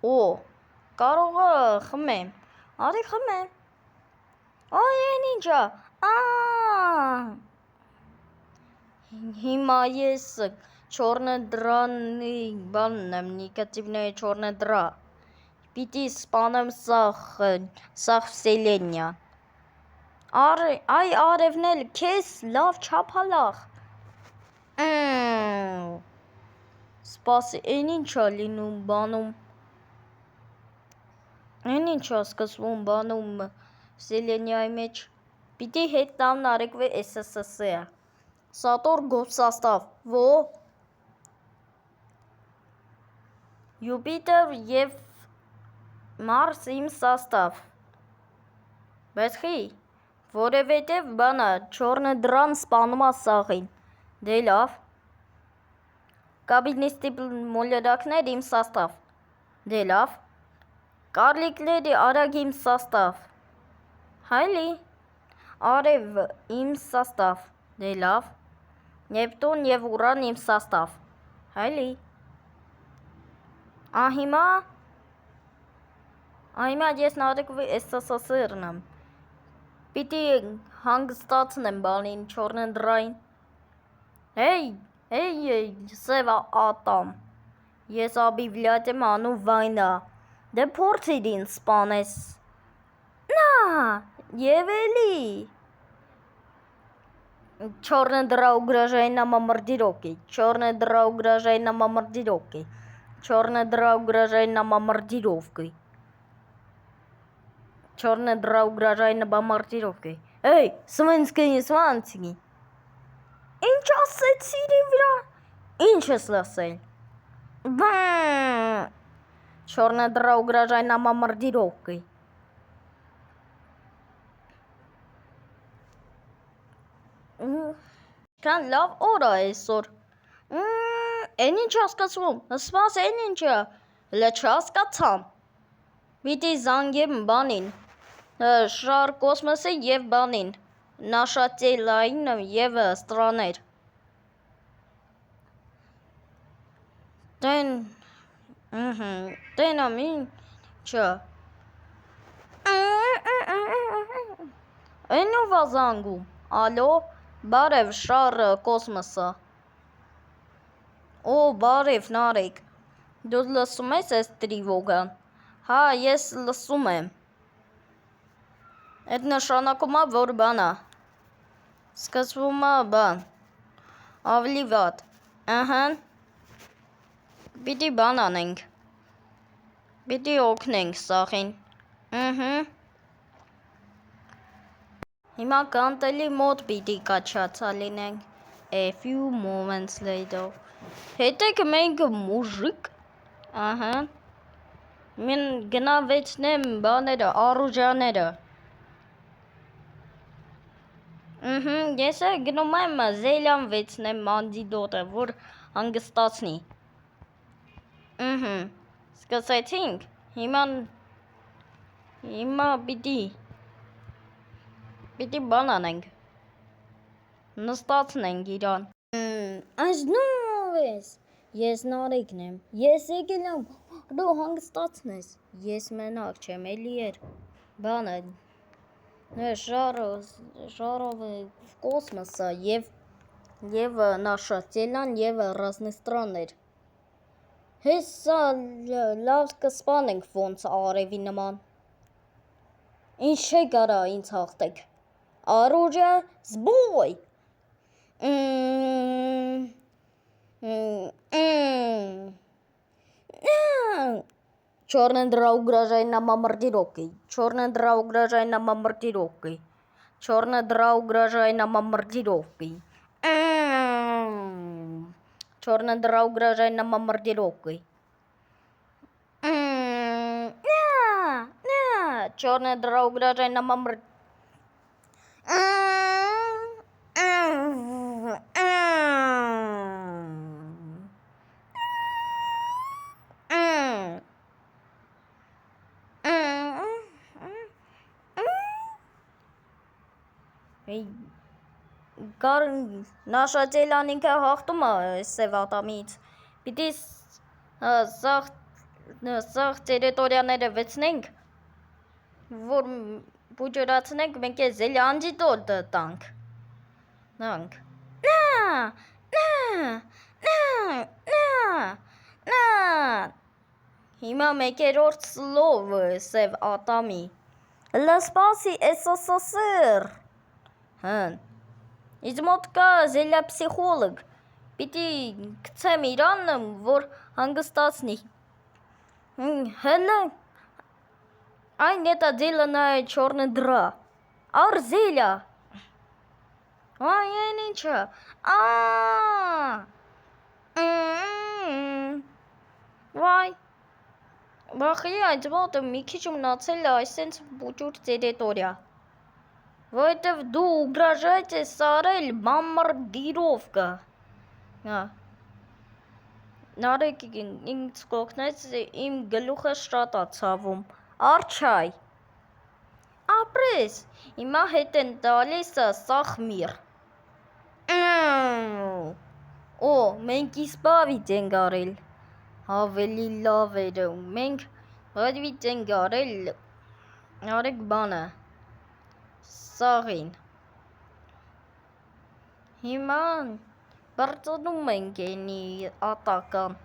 Օ, կարող է խմեմ։ Արի խմեմ։ Այ այն ինչա։ Հիմա ես չորնը դրանի բանն եմ, նիկատիվները չորնը դրա։ Պիտի սպանեմ սաղ վսելենյա։ Այ արևն էլ քեզ լավ չափալախ։ Սպասի, այն ինչա լինում բանում։ Այն ինչա սկսվում բանում վսելենյայի մեջ։ Պիտի հետ տան արեկվե SSS-ը։ Սատոր գոբսաստավ, ո։ Յուպիտեր և Մարս իմ սաստավ։ Բայց խի, որևէտև բանա, չորնը դրան սպանում է սաղին։ Դե լավ։ Կաբինիստի մոլորակներ իմ սաստավ։ Դե լավ։ Կարլիկների արագ իմ սաստավ։ Հայլի։ Արև իմ սաստավ։ Դե լավ։ Նեպտուն և Ուրան իմ սաստավ։ Հայլի։ Հիմա ես նարեկվի SSSR-ն եմ։ Պիտի հանգստացնեմ բանին չորնը դրային։ Հեյ, սև ատամ։ Ես объявлять եմ անում վայնա։ Դե փորձիր ինձ սպանես։ Նա, և էլի։ Черная дыра угрожает нам бомбардировкой. Черная дыра угрожает нам бомбардировкой. Черная дыра угрожает нам бомбардировкой. Черная дыра угрожает нам бомбардировкой. Эй, Сванский. Ինչ ասեցիր վրա։ Ինչ ես լսել։ Черная дыра угрожает нам бомбардировкой. Կան լավ օր է այսօր։ Այն ինչ հասկացվում, սպաս այն ինչը, հլը չհասկացամ։ Պիտի զանգեմ բանին, շար կոսմոսը և բանին, նաշատելային և ստրաներ։ Տենամ ինչը։ Այն ով է զանգում, ալո, բարև շար կոսմոսը։ Օ, բարև Նարեկ, դու լսում ես այս տրիվոգան։ Հա, ես լսում եմ։ Այդ նշանակում է, որ բան է։ Սկսվում է բան։ Ավելի վատ։ Պիտի բան անենք։ Պիտի օգնենք սաղին։ Հիմա կանտելի մոտ պիտի կաչացա լինենք։ A few moments later. Հետեք մենք մուժիկ։ Մեն գնավեցնեմ բաները, առուժաները։ Ես գնում եմ զելյան վեցնեմ անդիդոտը, որ հանգստացնի։ Սկսեցինք, հիմա պիտի բան անենք, նստացնենք իրան։ Ազնով ես, ես Նարեկն եմ, ես եկել եմ, դու հանգստացնես, ես մենակ չեմ, էլի էր, բանը, շարով կոսմոսը և նաշատելան և ռազմստրաններ։ Հեսա լավ կսպանենք ոնց արևի նման։ Ինչ չէ կարա ինձ հաղթեք։ Оружие, сбой! Черная дыра угрожает нам бомбардировкой. Черная дыра угрожает нам бомбардировкой. Черная дыра угрожает нам бомбардировкой. Черная дыра угрожает нам бомбардировкой. Черная дыра угрожает нам бомбардировкой. Նաշատելան ինքը հաղթում է սև ատամից, պիտի սաղ սաղ տերիտորիաները վեցնենք, որ բուջուրացնենք, մենք է զելի անջիտոտ տանք։ Նանք։ Հիմա մեկերորդ սլով սև ատամի։ Լսպասի SSSR։ Հն։ Իզ մոտ կա զելյա պսիխոլոգ։ Պիտի գցեմ իրան, որ հանգստացնի։ Հլը։ Այն էտա ձելանայ չորնը դրա։ Ար զելյա։ Ay, այն ինչա։ Վայ։ Բախի այդ մոտը մի քիչ մնացել է այսենց բուջուր տերիտորիա։ Որովհետև դու угрожаете սարել бомбардировка։ Նարեկ ինձ կօգնեց իմ գլուխը շատ ա ցավում։ Արչայ։ Ապրես, հիմա հետ են տալիս սախմիր։ Օ, մենք իսպավիտ ենք արել։ Ավելի լավ էր, մենք հրվիտ ենք արել, արեք բանը, սաղին։ Հիմա բրծնում ենք ենի ատական։